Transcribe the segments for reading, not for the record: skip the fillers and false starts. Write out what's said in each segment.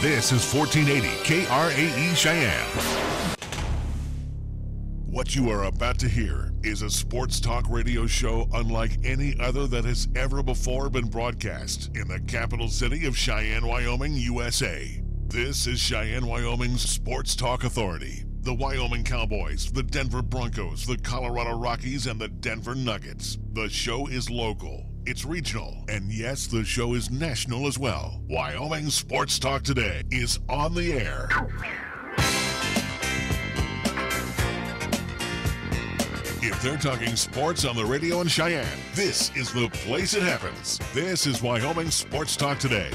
This is 1480 KRAE Cheyenne. What you are about to hear is a sports talk radio show unlike any other that has ever before been broadcast in the capital city of Cheyenne, Wyoming, USA. This is Cheyenne, Wyoming's Sports Talk Authority. The Wyoming Cowboys, the Denver Broncos, the Colorado Rockies, and the Denver Nuggets. The show is local, it's regional, and yes, the show is national as well. Wyoming Sports Talk Today is on the air. If they're talking sports on the radio in Cheyenne, this is the place it happens. This is Wyoming Sports Talk Today.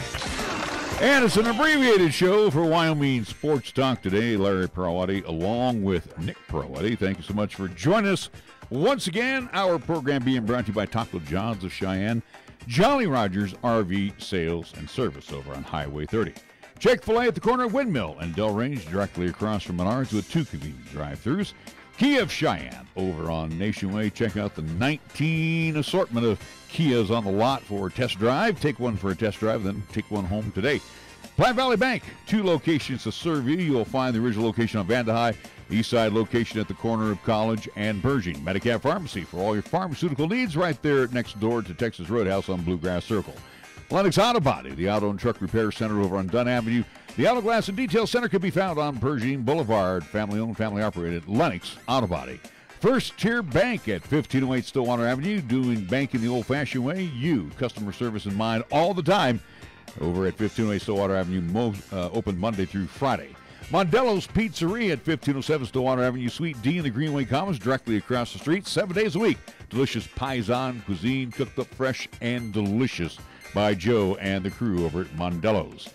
And it's an abbreviated show for Wyoming Sports Talk Today. Larry Perawati along with Nick Perawati. Thank you so much for joining us. Once again, our program being brought to you by Taco John's of Cheyenne, Jolly Rogers RV Sales and Service over on Highway 30. Chick-fil-A at the corner of Windmill and Delrange, directly across from Menards with 2 convenient drive-thrus. Kia of Cheyenne over on Nation Way. Check out the 19 assortment of Kias on the lot for a test drive. Take one for a test drive, then take one home today. Platte Valley Bank, 2 locations to serve you. You'll find the original location on Vandehigh, east side location at the corner of College and Pershing. Medicap Pharmacy for all your pharmaceutical needs right there next door to Texas Roadhouse on Bluegrass Circle. Lennox Auto Body, the auto and truck repair center over on Dunn Avenue. The Auto Glass and Detail Center can be found on Pershing Boulevard. Family-owned, family-operated Lennox Auto Body. First Tier Bank at 1508 Stillwater Avenue, doing banking the old-fashioned way. You, customer service in mind all the time. Over at 1508 Stillwater Avenue, open Monday through Friday. Mondello's Pizzeria at 1507 Stillwater Avenue, Suite D in the Greenway Commons, directly across the street, 7 days a week. Delicious Paisan cuisine, cooked up fresh and delicious by Joe and the crew over at Mondello's.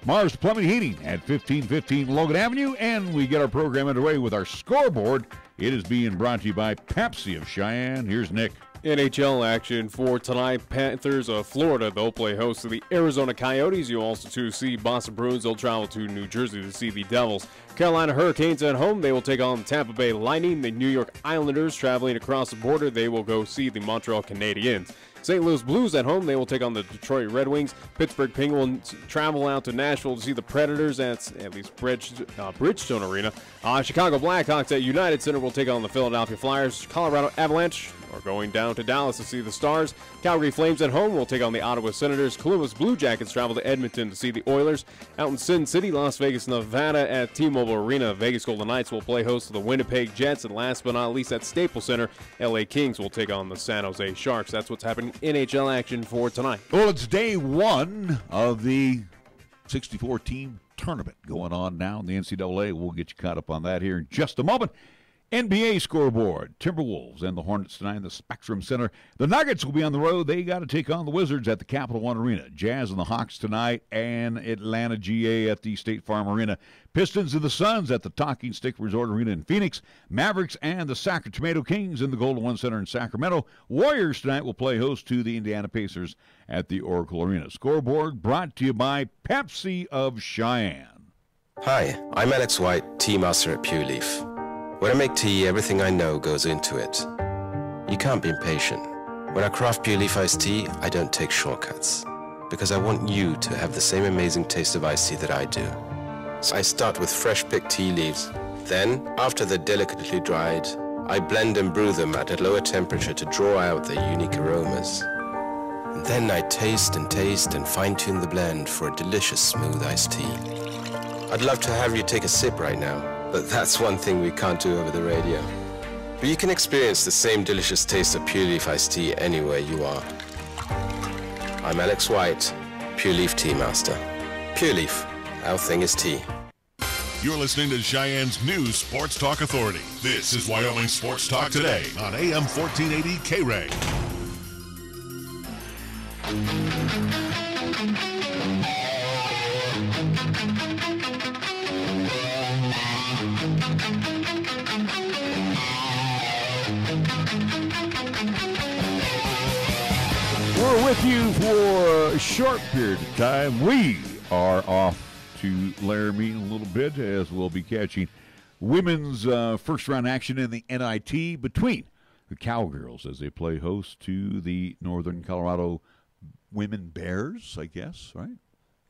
Mars Plumbing Heating at 1515 Logan Avenue, and we get our program underway with our scoreboard. It is being brought to you by Pepsi of Cheyenne. Here's Nick. NHL action for tonight. Panthers of Florida, they'll play host to the Arizona Coyotes. You'll also see Boston Bruins. They'll travel to New Jersey to see the Devils. Carolina Hurricanes at home. They will take on the Tampa Bay Lightning. The New York Islanders traveling across the border. They will go see the Montreal Canadiens. St. Louis Blues at home. They will take on the Detroit Red Wings. Pittsburgh Penguins travel out to Nashville to see the Predators at least Bridgestone Arena. Chicago Blackhawks at United Center will take on the Philadelphia Flyers. Colorado Avalanche are going down to Dallas to see the Stars. Calgary Flames at home will take on the Ottawa Senators. Columbus Blue Jackets travel to Edmonton to see the Oilers. Out in Sin City, Las Vegas, Nevada at T-Mobile Arena, Vegas Golden Knights will play host to the Winnipeg Jets. And last but not least, at Staples Center, LA Kings will take on the San Jose Sharks. That's what's happening in NHL action for tonight. Well, it's day 1 of the 64-team tournament going on now in the NCAA. We'll get you caught up on that here in just a moment. NBA scoreboard, Timberwolves and the Hornets tonight in the Spectrum Center. The Nuggets will be on the road. They got to take on the Wizards at the Capital One Arena. Jazz and the Hawks tonight, and Atlanta GA at the State Farm Arena. Pistons and the Suns at the Talking Stick Resort Arena in Phoenix. Mavericks and the Sacramento Tomato Kings in the Golden One Center in Sacramento. Warriors tonight will play host to the Indiana Pacers at the Oracle Arena. Scoreboard brought to you by Pepsi of Cheyenne. Hi, I'm Alex White, tea master at Pure Leaf. When I make tea, everything I know goes into it. You can't be impatient. When I craft Pure Leaf iced tea, I don't take shortcuts, because I want you to have the same amazing taste of iced tea that I do. So I start with fresh picked tea leaves. Then, after they're delicately dried, I blend and brew them at a lower temperature to draw out their unique aromas. And then I taste and fine-tune the blend for a delicious smooth iced tea. I'd love to have you take a sip right now, but that's one thing we can't do over the radio. But you can experience the same delicious taste of Pure Leaf iced tea anywhere you are. I'm Alex White, Pure Leaf Tea Master. Pure Leaf, our thing is tea. You're listening to Cheyenne's new Sports Talk Authority. This is Wyoming Sports Talk Today on AM 1480 KRAE. We're with you for a short period of time. We are off to Laramie in a little bit, as we'll be catching women's first-round action in the NIT between the Cowgirls as they play host to the Northern Colorado Women Bears, I guess, right?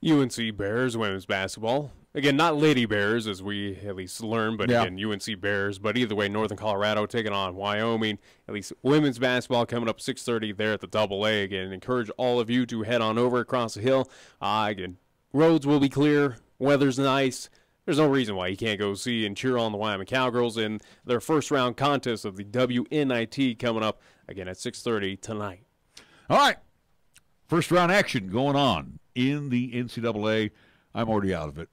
UNC Bears women's basketball. Again, not Lady Bears, as we at least learned, but again, UNC Bears. But either way, Northern Colorado taking on Wyoming. At least women's basketball coming up 6:30 there at the AA. Again, encourage all of you to head on over across the hill. Again, roads will be clear. Weather's nice. There's no reason why you can't go see and cheer on the Wyoming Cowgirls in their first-round contest of the WNIT coming up, again, at 6:30 tonight. All right. First-round action going on in the NCAA. I'm already out of it.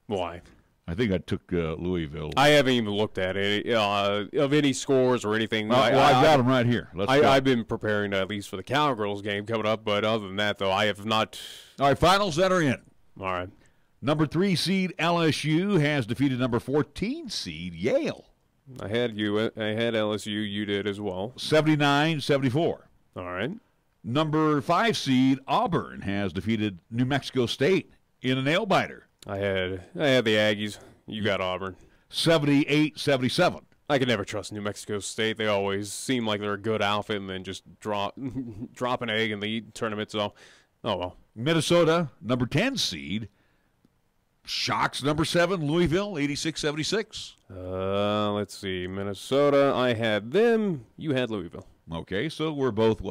Why? I think I took Louisville. I haven't even looked at it of any scores or anything. I've got them right here. I've been preparing at least for the Cowgirls game coming up, but other than that, though, I have not. All right, finals that are in. All right. Number 3 seed LSU has defeated number 14 seed Yale. I had LSU. You did as well. 79-74. All right. Number 5 seed Auburn has defeated New Mexico State in a nail-biter. I had the Aggies. You got Auburn. 78-77. I could never trust New Mexico State. They always seem like they're a good outfit and then just drop an egg in the tournament. So, oh well. Minnesota, number 10 seed, shocks number 7 Louisville, 86-76. Let's see. Minnesota, I had them. You had Louisville. Okay, so we're both,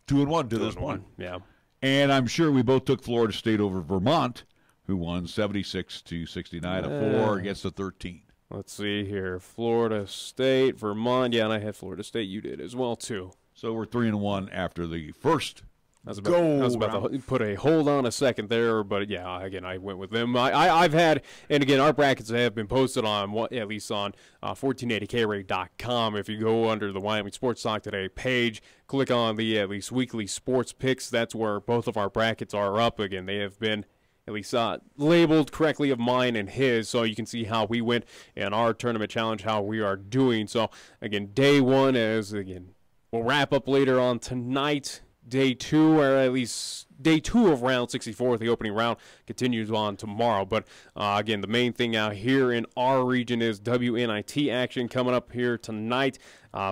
2-1 to this one. Yeah. And I'm sure we both took Florida State over Vermont, who won 76-69, a 4 against a 13. Let's see here. Florida State, Vermont. Yeah, and I had Florida State. You did as well, too. So we're 3-1 after the first I was about to put a hold on a second there, but yeah, again, I went with them. I've had, and again, our brackets have been posted on, at least on 1480KRAE.com. If you go under the Wyoming Sports Talk Today page, click on the at least weekly sports picks. That's where both of our brackets are up. Again, they have been at least labeled correctly of mine and his, so you can see how we went in our tournament challenge, how we are doing. So, again, day one, we'll wrap up later on tonight. Day 2, or at least day 2 of round 64, the opening round, continues on tomorrow. But, again, the main thing out here in our region is WNIT action coming up here tonight.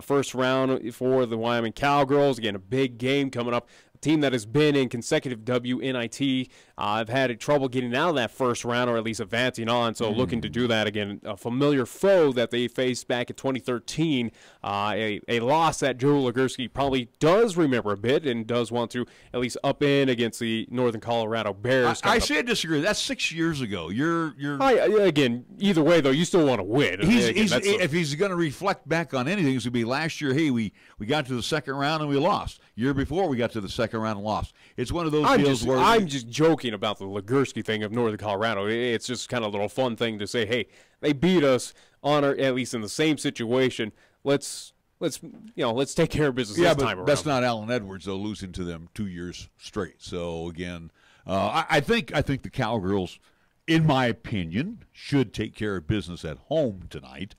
First round for the Wyoming Cowgirls. Again, a big game coming up. Team that has been in consecutive WNIT. I've had trouble getting out of that first round, or at least advancing on, so looking to do that again. A familiar foe that they faced back in 2013, a loss that Joe Legursky probably does remember a bit and does want to at least up in against the Northern Colorado Bears. I say I disagree. That's 6 years ago. Again, either way, though, you still want to win. If he's going to reflect back on anything, it's going to be last year, hey, we got to the second round and we lost. Year before, we got to the second round and lost. It's one of those deals where I'm just joking about the Legursky thing of Northern Colorado. It's just kind of a little fun thing to say, hey, they beat us at least in the same situation. Let's take care of business this time around. That's not Alan Edwards, though, losing to them 2 years straight. So again, I think the Cowgirls, in my opinion, should take care of business at home tonight.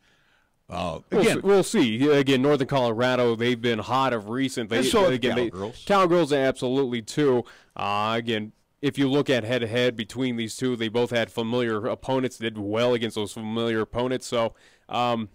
We'll see. Again, Northern Colorado, they've been hot of recent. Cowgirls absolutely too. Again, if you look at head-to-head between these two, they both had familiar opponents, did well against those familiar opponents. So I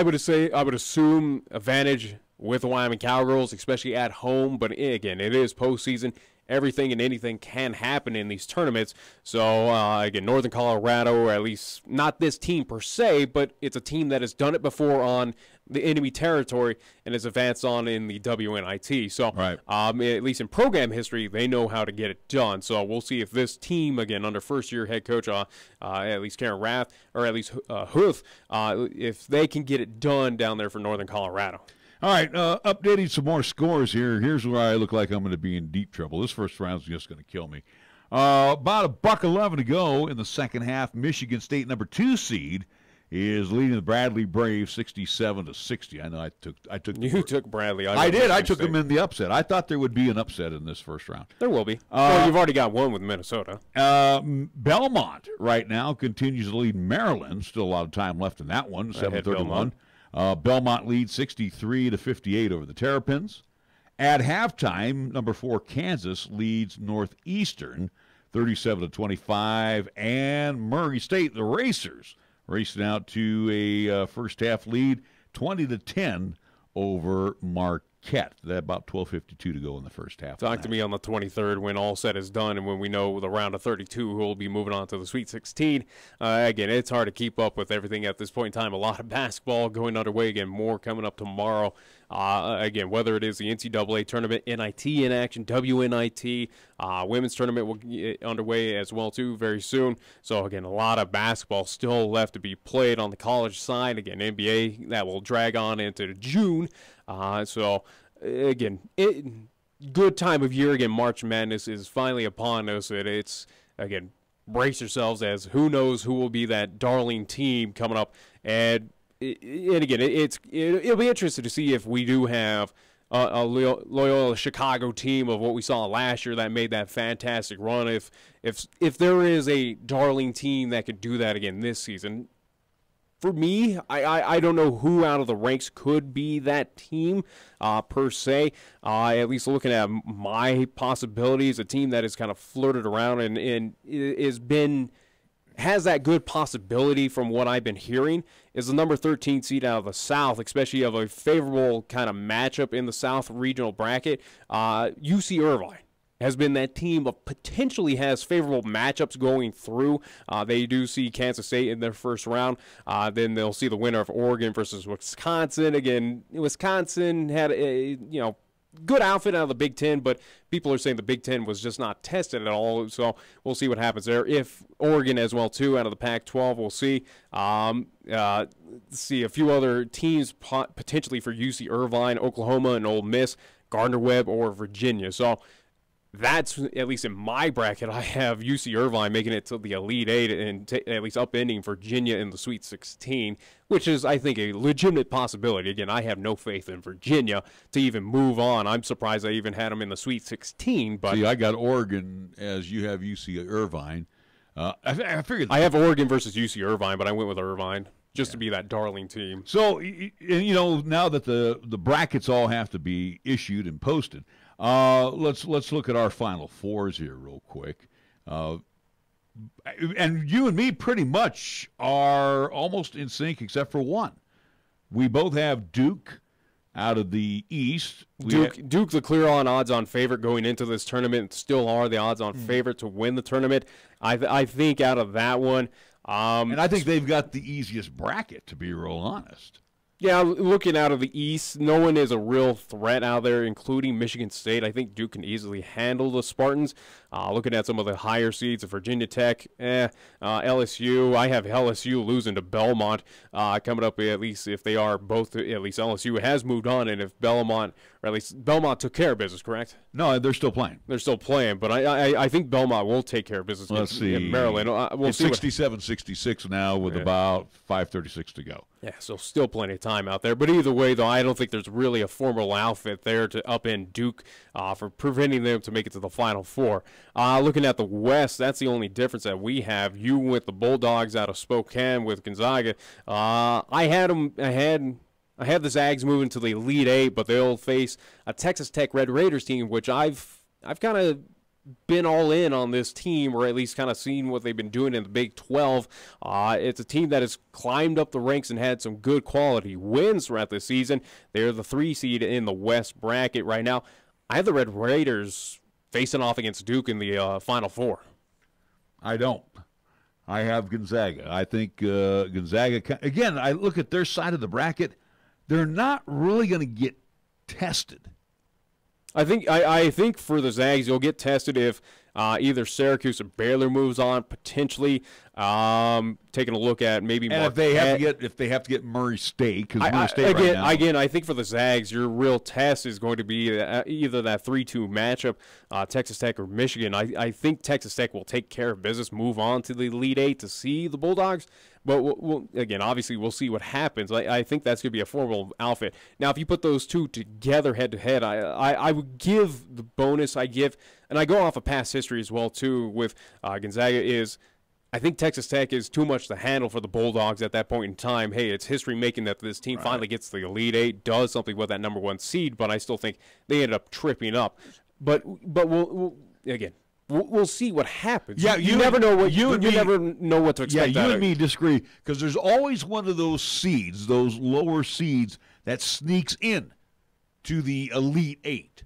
would assume advantage with the Wyoming Cowgirls, especially at home. But again, it is postseason. Everything and anything can happen in these tournaments. So, again, Northern Colorado, or at least not this team per se, but it's a team that has done it before on the enemy territory and has advanced on in the WNIT. So, right. At least in program history, they know how to get it done. So, we'll see if this team, again, under first-year head coach, at least Karen Rath, or at least Huth, if they can get it done down there for Northern Colorado. All right, updating some more scores here. Here's where I look like I'm going to be in deep trouble. This first round's just going to kill me. About $1:11 to go in the second half. Michigan State, number 2 seed, is leading the Bradley Braves 67-60. I know I took. You took Bradley. I did. I took them in the upset. I thought there would be an upset in this first round. There will be. Well, you've already got one with Minnesota. Belmont right now continues to lead Maryland. Still a lot of time left in that one. 7:31. Belmont leads 63-58 over the Terrapins. At halftime, number 4 Kansas leads Northeastern 37-25, and Murray State, the Racers, racing out to a first half lead 20-10 over Marquette. Marquette. They're about 12:52 to go in the first half. Talk to me on the 23rd when all said is done and when we know the round of 32 who will be moving on to the Sweet 16. Again, it's hard to keep up with everything at this point in time. A lot of basketball going underway. Again, more coming up tomorrow. Again, whether it is the NCAA tournament, NIT in action, WNIT, women's tournament will get underway as well, too, very soon. So, again, a lot of basketball still left to be played on the college side. Again, NBA, that will drag on into June. So, again, good time of year. Again, March Madness is finally upon us. It's, again, brace yourselves as who knows who will be that darling team coming up. And again, it'll be interesting to see if we do have a Loyola Chicago team of what we saw last year that made that fantastic run. If there is a darling team that could do that again this season. For me, I don't know who out of the ranks could be that team per se. At least looking at my possibilities, a team that has kind of flirted around and has that good possibility from what I've been hearing is the number 13 seed out of the South, especially of a favorable kind of matchup in the South regional bracket. UC Irvine has been that team of potentially has favorable matchups going through. They do see Kansas State in their first round. Then they'll see the winner of Oregon versus Wisconsin. Again, Wisconsin had a good outfit out of the Big Ten, but people are saying the Big Ten was just not tested at all. So we'll see what happens there. If Oregon as well too out of the Pac-12, we'll see. See a few other teams potentially for UC Irvine, Oklahoma, and Ole Miss, Gardner-Webb, or Virginia. So that's, at least in my bracket, I have UC Irvine making it to the Elite Eight and at least upending Virginia in the Sweet 16, which is, I think, a legitimate possibility. Again, I have no faith in Virginia to even move on. I'm surprised I even had them in the Sweet 16. But see, I got Oregon as you have UC Irvine. I figured I have Oregon versus UC Irvine, but I went with Irvine just to be that darling team. So, now that the brackets all have to be issued and posted, let's look at our Final Fours here real quick. And you and me pretty much are almost in sync except for one. We both have Duke out of the East. Duke, the clear-on odds-on favorite going into this tournament, still are the odds-on favorite to win the tournament. I think out of that one. And I think they've got the easiest bracket, to be real honest. Yeah, looking out of the East, no one is a real threat out there, including Michigan State. I think Duke can easily handle the Spartans. Looking at some of the higher seeds of Virginia Tech, LSU. I have LSU losing to Belmont coming up, at least if they are both, at least LSU has moved on, and if Belmont, or at least Belmont took care of business, correct? No, they're still playing. They're still playing, but I think Belmont will take care of business in Maryland. We'll it's 67-66 now with about 5:36 to go. Yeah, so still plenty of time out there. But either way, though, I don't think there's really a formal outfit there to upend Duke for preventing them to make it to the Final Four. Looking at the West, that's the only difference that we have. You with the Bulldogs out of Spokane with Gonzaga. I had the Zags moving to the Elite Eight, but they'll face a Texas Tech Red Raiders team, which I've kind of been all in on this team, or at least kind of seen what they've been doing in the Big 12. It's a team that has climbed up the ranks and had some good quality wins throughout the season. They're the 3 seed in the West bracket right now. I have the Red Raiders facing off against Duke in the Final Four. I don't. I have Gonzaga. I think Gonzaga, again, I look at their side of the bracket, they're not really going to get tested. I think for the Zags, you'll get tested if either Syracuse or Baylor moves on, potentially taking a look at maybe. And if they have to get Murray State, because Murray State again, I think for the Zags, your real test is going to be either that 3-2 matchup, Texas Tech or Michigan. I think Texas Tech will take care of business, move on to the Elite Eight to see the Bulldogs. But again, obviously, we'll see what happens. I think that's going to be a formal outfit. Now, if you put those two together head-to-head, I would give the bonus I give, and I go off of past history as well, too, with Gonzaga, is I think Texas Tech is too much to handle for the Bulldogs at that point in time. Hey, it's history making that this team finally gets to the Elite Eight, does something with that number 1 seed, but I still think they ended up tripping up. But we'll see what happens. Yeah, you never know what you never know what to expect. Yeah, you and me disagree, because there's always one of those seeds, those lower seeds, that sneaks in to the Elite Eight.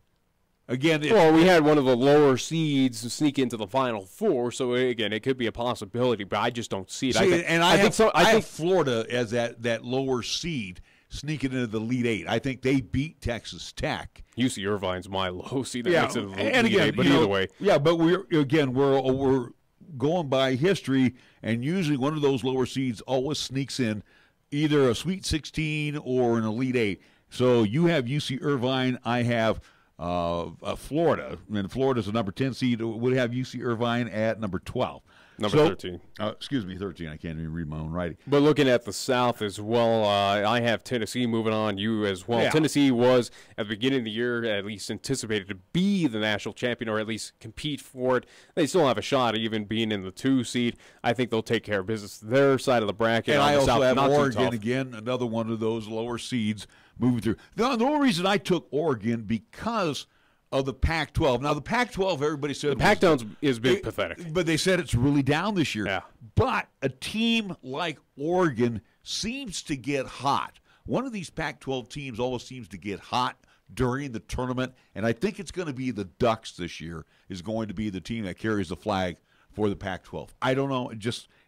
Again, well, we had one of the lower seeds sneak into the Final Four, so again, it could be a possibility, but I just don't see it. I think Florida as that lower seed sneaking into the Elite Eight. I think they beat Texas Tech. UC Irvine's my low seed. Yeah, makes it the and Elite again, Eight, but either way. Yeah, but we're going by history, and usually one of those lower seeds always sneaks in either a Sweet 16 or an Elite Eight. So you have UC Irvine, I have Florida, and Florida's the number 10 seed. Would have UC Irvine at number 12. Number 13. Excuse me, 13. I can't even read my own writing. But looking at the South as well, I have Tennessee moving on. You as well. Yeah. Tennessee was, at the beginning of the year, at least anticipated to be the national champion or at least compete for it. They still have a shot of even being in the 2 seed. I think they'll take care of business their side of the bracket. And I also South, have not Oregon, again, another one of those lower seeds moving through. The only reason I took Oregon because of the Pac-12. Now, the Pac-12, everybody said... The Pac-12 is big pathetic. But they said it's really down this year. Yeah. But a team like Oregon seems to get hot. One of these Pac-12 teams always seems to get hot during the tournament, and I think it's going to be the Ducks this year is going to be the team that carries the flag for the Pac-12. I don't know.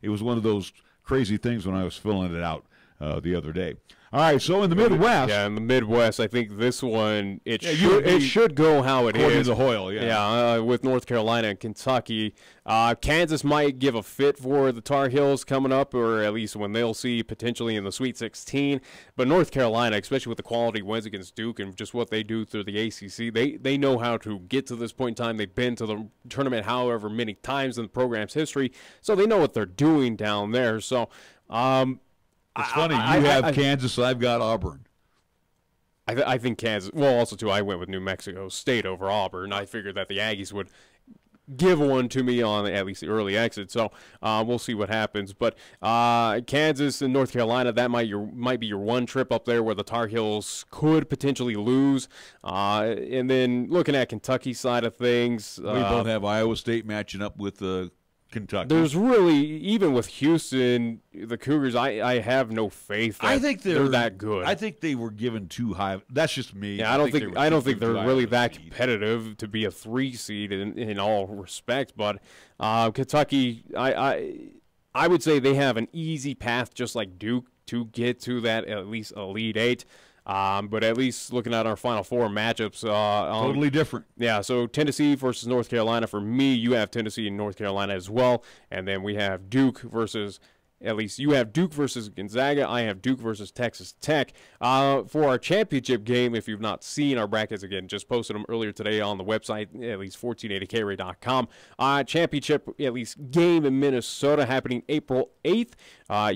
It was one of those crazy things when I was filling it out the other day. All right, so in the Midwest. Yeah, in the Midwest, I think this one, it should go how it according is. to Hoyle, yeah. Yeah, with North Carolina and Kentucky. Kansas might give a fit for the Tar Heels coming up, or at least when they'll see potentially in the Sweet 16. But North Carolina, especially with the quality wins against Duke and just what they do through the ACC, they know how to get to this point in time. They've been to the tournament however many times in the program's history, so they know what they're doing down there. So, it's funny. You have Kansas, I've got Auburn. I think Kansas. Well, also, too, I went with New Mexico State over Auburn. I figured that the Aggies would give one to me on at least the early exit. So we'll see what happens. But Kansas and North Carolina, that might be your one trip up there where the Tar Heels could potentially lose. And then looking at Kentucky side of things. We both have Iowa State matching up with Kentucky. There's really, even with Houston, the Cougars, I have no faith that I think they're that good. I think they were given too high. That's just me. Yeah, I don't think they're really that competitive to be a 3 seed in all respect. But Kentucky, I would say they have an easy path, just like Duke, to get to that at least Elite 8. But at least looking at our Final Four matchups. Totally different. Yeah, so Tennessee versus North Carolina. For me, you have Tennessee and North Carolina as well. And then we have Duke versus, at least you have Duke versus Gonzaga. I have Duke versus Texas Tech. For our championship game, if you've not seen our brackets, again, just posted them earlier today on the website, at least 1480KRAE.com. Championship, at least game in Minnesota happening April 8th.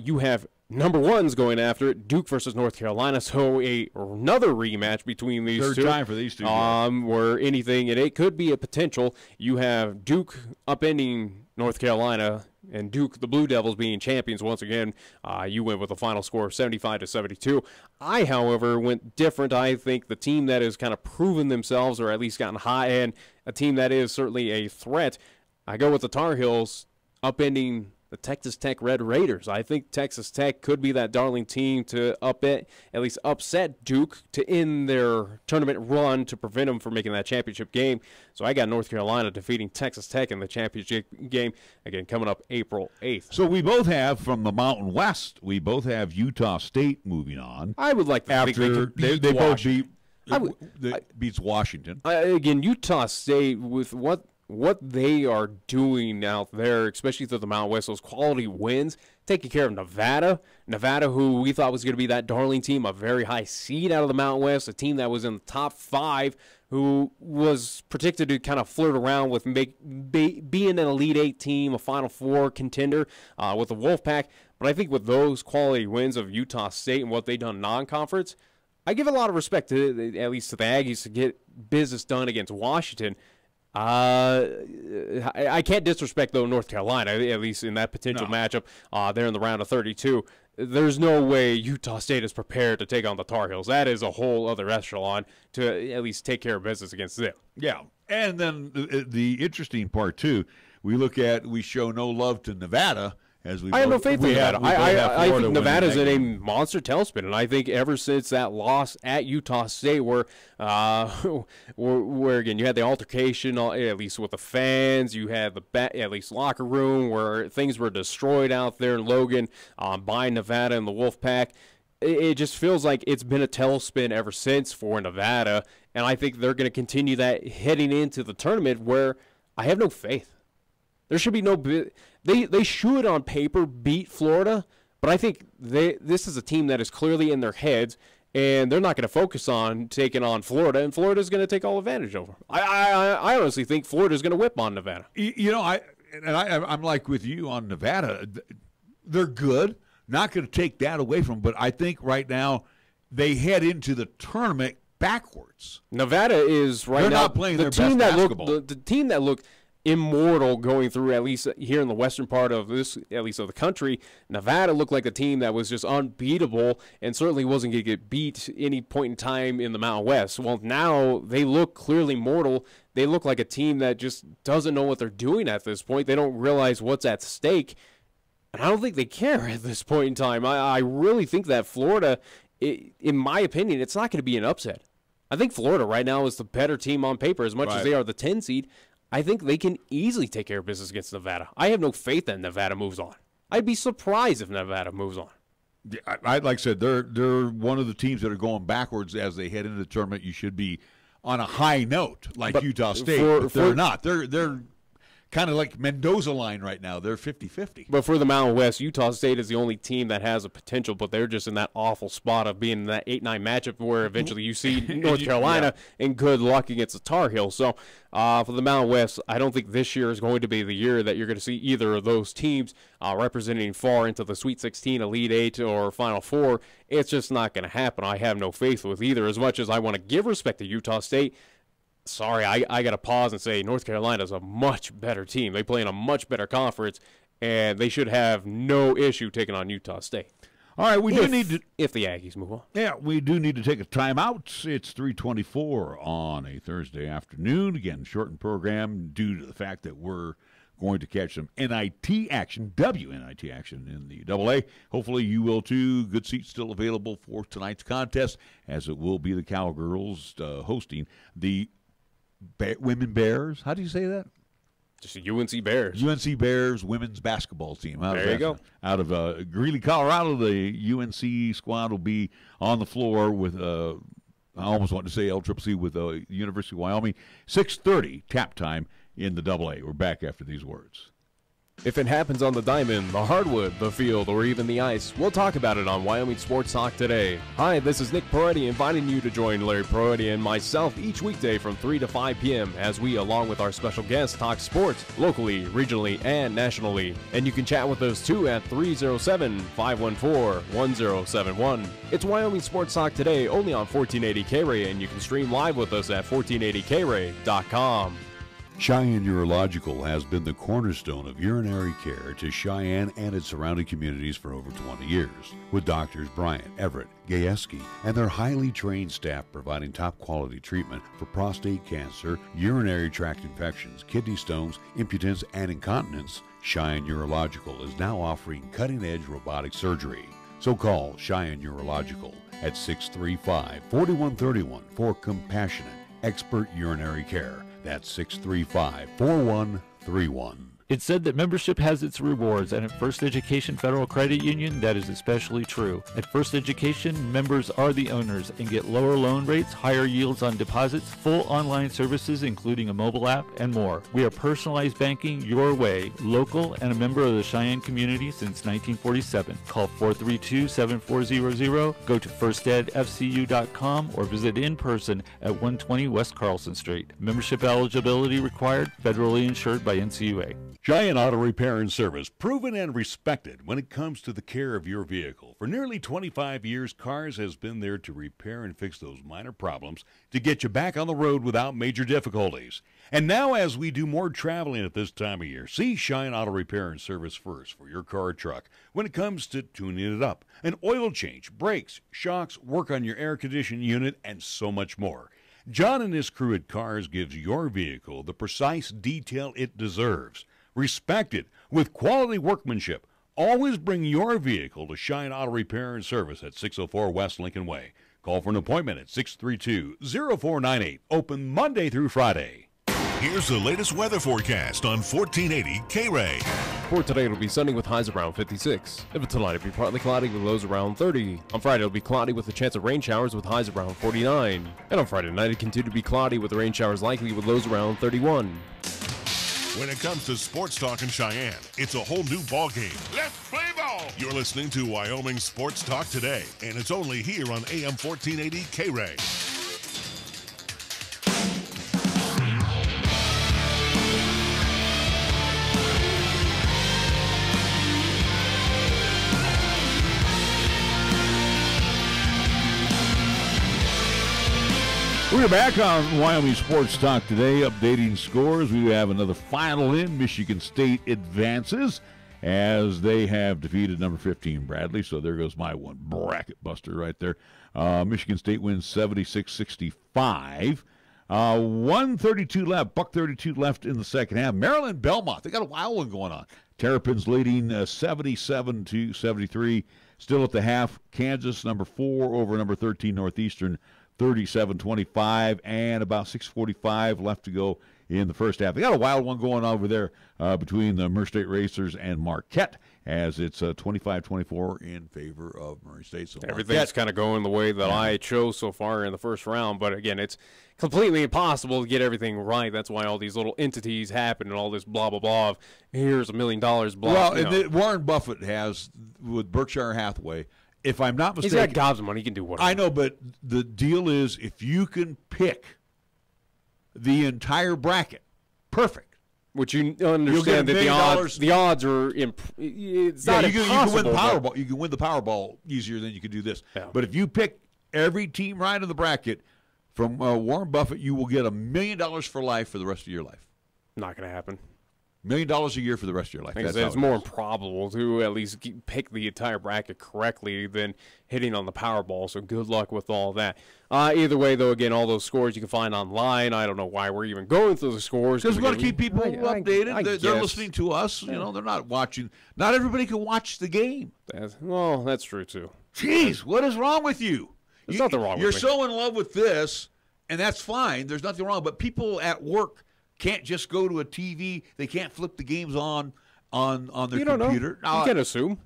You have number one's going after it, Duke versus North Carolina. So another rematch between these two. Third time for these two. Where anything, and it could be a potential. You have Duke upending North Carolina, and Duke, the Blue Devils, being champions once again. You went with a final score of 75-72. I, however, went different. I think the team that has kind of proven themselves, or at least gotten high, and a team that is certainly a threat, I go with the Tar Heels upending the Texas Tech Red Raiders. I think Texas Tech could be that darling team to at least upset Duke to end their tournament run to prevent them from making that championship game. So I got North Carolina defeating Texas Tech in the championship game, again, coming up April 8th. So we both have, from the Mountain West, we both have Utah State moving on. I would like to think they both beats Washington. Again, Utah State, with what they are doing out there, especially through the Mountain West, those quality wins, taking care of Nevada, who we thought was going to be that darling team, a very high seed out of the Mountain West, a team that was in the top 5, who was predicted to kind of flirt around with being an Elite 8 team, a Final Four contender with the Wolfpack. But I think with those quality wins of Utah State and what they've done non-conference, I give a lot of respect to, at least to the Aggies, to get business done against Washington. I can't disrespect, though, North Carolina, at least in that potential matchup there in the round of 32. There's no way Utah State is prepared to take on the Tar Heels. That is a whole other echelon to at least take care of business against them. Yeah, and then the interesting part, too, we show no love to Nevada, I have no faith in Nevada. I think Nevada's in a monster tailspin, and I think ever since that loss at Utah State, where again you had the altercation, at least with the fans, you had the at least locker room where things were destroyed out there in Logan by Nevada and the Wolfpack. It just feels like it's been a tailspin ever since for Nevada, and I think they're going to continue that heading into the tournament, where I have no faith. There should be no – they should on paper beat Florida, but I think this is a team that is clearly in their heads, and they're not going to focus on taking on Florida, and Florida's going to take all advantage over them. I honestly think Florida's going to whip on Nevada. I'm like with you on Nevada. They're good. Not going to take that away from them, but I think right now they head into the tournament backwards. Nevada is right now not playing their best basketball. The team that looked immortal going through, at least here in the western part of this, at least of the country. Nevada looked like a team that was just unbeatable and certainly wasn't going to get beat any point in time in the Mountain West. Well, now they look clearly mortal. They look like a team that just doesn't know what they're doing at this point. They don't realize what's at stake. And I don't think they care at this point in time. I really think that Florida, in my opinion, it's not going to be an upset. I think Florida right now is the better team on paper. As much as they are the 10 seed, I think they can easily take care of business against Nevada. I have no faith that Nevada moves on. I'd be surprised if Nevada moves on. Yeah, like I said, they're one of the teams that are going backwards as they head into the tournament. You should be on a high note like Utah State, but they're not. They're kind of like Mendoza line right now. They're 50-50. But for the Mountain West, Utah State is the only team that has a potential, but they're just in that awful spot of being in that 8-9 matchup where eventually you see North Carolina and good luck against the Tar Heels. So for the Mountain West, I don't think this year is going to be the year that you're going to see either of those teams representing far into the Sweet 16, Elite 8, or Final Four. It's just not going to happen. I have no faith with either. As much as I want to give respect to Utah State, sorry, I got to pause and say North Carolina is a much better team. They play in a much better conference, and they should have no issue taking on Utah State. All right, we do need to, if the Aggies move on. Yeah, we do need to take a timeout. It's 3:24 on a Thursday afternoon. Again, shortened program due to the fact that we're going to catch some NIT action, WNIT action in the AA. Hopefully you will too. Good seats still available for tonight's contest, as it will be the Cowgirls hosting the Women Bears. How do you say that? Just UNC Bears. UNC Bears women's basketball team. There you go. Out of Greeley, Colorado, the UNC squad will be on the floor with, I almost want to say LCCC, with the University of Wyoming. 6:30 tap time in the AA. We're back after these words. If it happens on the diamond, the hardwood, the field, or even the ice, we'll talk about it on Wyoming Sports Talk today. Hi, this is Nick Peretti inviting you to join Larry Peretti and myself each weekday from 3 to 5 p.m. as we, along with our special guests, talk sports locally, regionally, and nationally. And you can chat with us too at 307-514-1071. It's Wyoming Sports Talk today only on 1480 KRAE, and you can stream live with us at 1480krae.com. Cheyenne Urological has been the cornerstone of urinary care to Cheyenne and its surrounding communities for over 20 years, with doctors Bryant, Everett, Gajewski, and their highly trained staff providing top-quality treatment for prostate cancer, urinary tract infections, kidney stones, impotence, and incontinence. Cheyenne Urological is now offering cutting-edge robotic surgery. So call Cheyenne Urological at 635-4131 for compassionate, expert urinary care. That's 635-4131. It's said that membership has its rewards, and at First Education Federal Credit Union, that is especially true. At First Education, members are the owners and get lower loan rates, higher yields on deposits, full online services including a mobile app, and more. We are personalized banking your way, local and a member of the Cheyenne community since 1947. Call 432-7400, go to firstedfcu.com, or visit in person at 120 West Carlson Street. Membership eligibility required, federally insured by NCUA. Cheyenne Auto Repair and Service, proven and respected when it comes to the care of your vehicle. For nearly 25 years, Cars has been there to repair and fix those minor problems to get you back on the road without major difficulties. And now, as we do more traveling at this time of year, see Cheyenne Auto Repair and Service first for your car or truck when it comes to tuning it up, an oil change, brakes, shocks, work on your air conditioning unit, and so much more. John and his crew at Cars gives your vehicle the precise detail it deserves. Respected with quality workmanship, Always bring your vehicle to Shine Auto Repair and Service at 604 West Lincoln Way. Call for an appointment at 632-0498. Open Monday through Friday. Here's the latest weather forecast on 1480 KRAE. For today, it'll be sunny with highs around 56. If it's tonight, it'll be partly cloudy with lows around 30. On Friday, it'll be cloudy with a chance of rain showers with highs around 49. And on Friday night, it'll continue to be cloudy with rain showers likely with lows around 31. When it comes to sports talk in Cheyenne, it's a whole new ballgame. Let's play ball! You're listening to Wyoming Sports Talk today, and it's only here on AM 1480 KRAE. We're back on Wyoming Sports Talk today, updating scores. We have another final in. Michigan State advances as they have defeated number 15 Bradley. So there goes my one bracket buster right there. Michigan State wins 76-65. 132 left, buck 32 left in the second half. Maryland Belmont, they got a wild one going on. Terrapins leading 77-73. Still at the half. Kansas, number 4 over number 13 Northeastern, 37-25, and about 6:45 left to go in the first half. They got a wild one going on over there between the Murray State Racers and Marquette, as it's 25-24 in favor of Murray State. So everything's kind of going the way that I chose so far in the first round, but again, it's completely impossible to get everything right. That's why all these little entities happen and all this blah, blah, blah of here's $1 million, blah. Well, and Warren Buffett has, with Berkshire Hathaway, if I'm not mistaken, he's got gobs of money. He can do whatever. I know, but the deal is if you can pick the entire bracket, perfect. Which you understand that the odds are it's not you impossible. You can win the Powerball. You can win the Powerball easier than you can do this. Yeah. But if you pick every team right in the bracket from Warren Buffett, you will get $1 million for life for the rest of your life. Not going to happen. $1 million a year for the rest of your life. It's more improbable to at least pick the entire bracket correctly than hitting on the Powerball, so good luck with all that. Either way, though, again, all those scores you can find online. I don't know why we're even going through the scores. Because we want to keep people updated. They're listening to us. You know, they're not watching. Not everybody can watch the game. That's true, too. Jeez, what is wrong with you? There's nothing wrong with me. You're so in love with this, and that's fine. There's nothing wrong. But people at work can't just go to a TV. They can't flip the games on their computer. Know. You can assume.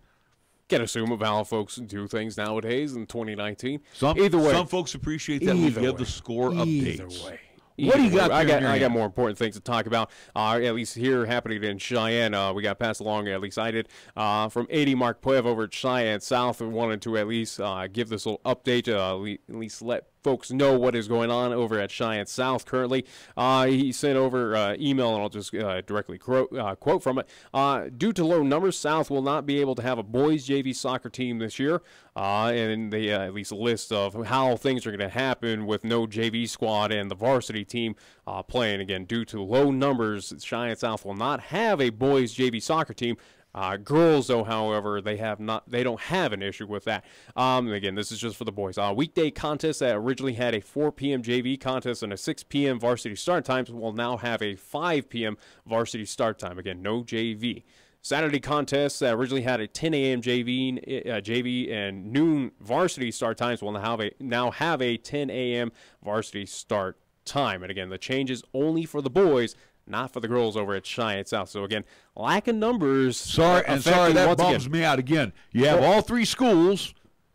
Can't assume of how folks do things nowadays in 2019. Either way, some folks appreciate that we give the score updates. Either way. What do you got? I got more important things to talk about. At least here, happening in Cheyenne, we got passed along. At least I did from 80 Mark Puev over at Cheyenne South. We wanted to at least give this little update. At least let folks know what is going on over at Cheyenne South currently. He sent over email, and I'll just directly quote from it. Due to low numbers, South will not be able to have a boys JV soccer team this year. And they at least a list of how things are going to happen with no JV squad and the varsity team playing. Again, due to low numbers, Cheyenne South will not have a boys JV soccer team. Girls, though, however, they don't have an issue with that. Again, this is just for the boys. Weekday contests that originally had a 4 p.m. JV contest and a 6 p.m. varsity start times will now have a 5 p.m. varsity start time. Again, no JV. Saturday contests that originally had a 10 a.m. JV and noon varsity start times will now have a 10 a.m. varsity start time. And again, the change is only for the boys, not for the girls over at Cheyenne South. So again, lack of numbers. Sorry, that bums me out again. You have all three schools,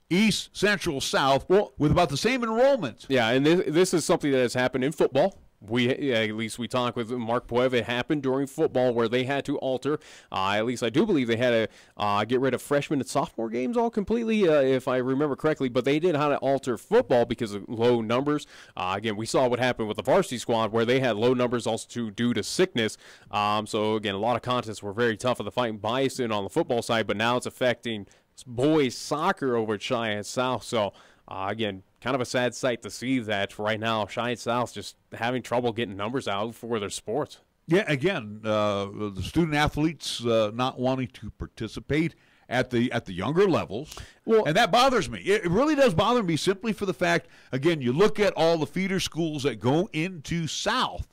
East, Central, South, with about the same enrollment. Yeah, and this is something that has happened in football. At least we talked with Mark Puev. It happened during football where they had to alter. At least I do believe they had to get rid of freshman and sophomore games all completely, if I remember correctly. But they did how to alter football because of low numbers. Again, we saw what happened with the varsity squad where they had low numbers also due to sickness. So, again, a lot of contests were very tough of the fighting bison on the football side. But now it's affecting boys soccer over at Cheyenne South. So, again, kind of a sad sight to see that right now Cheyenne South just having trouble getting numbers out for their sports. Yeah, again, the student athletes not wanting to participate at the younger levels, and that bothers me. It really does bother me simply for the fact, again, you look at all the feeder schools that go into South.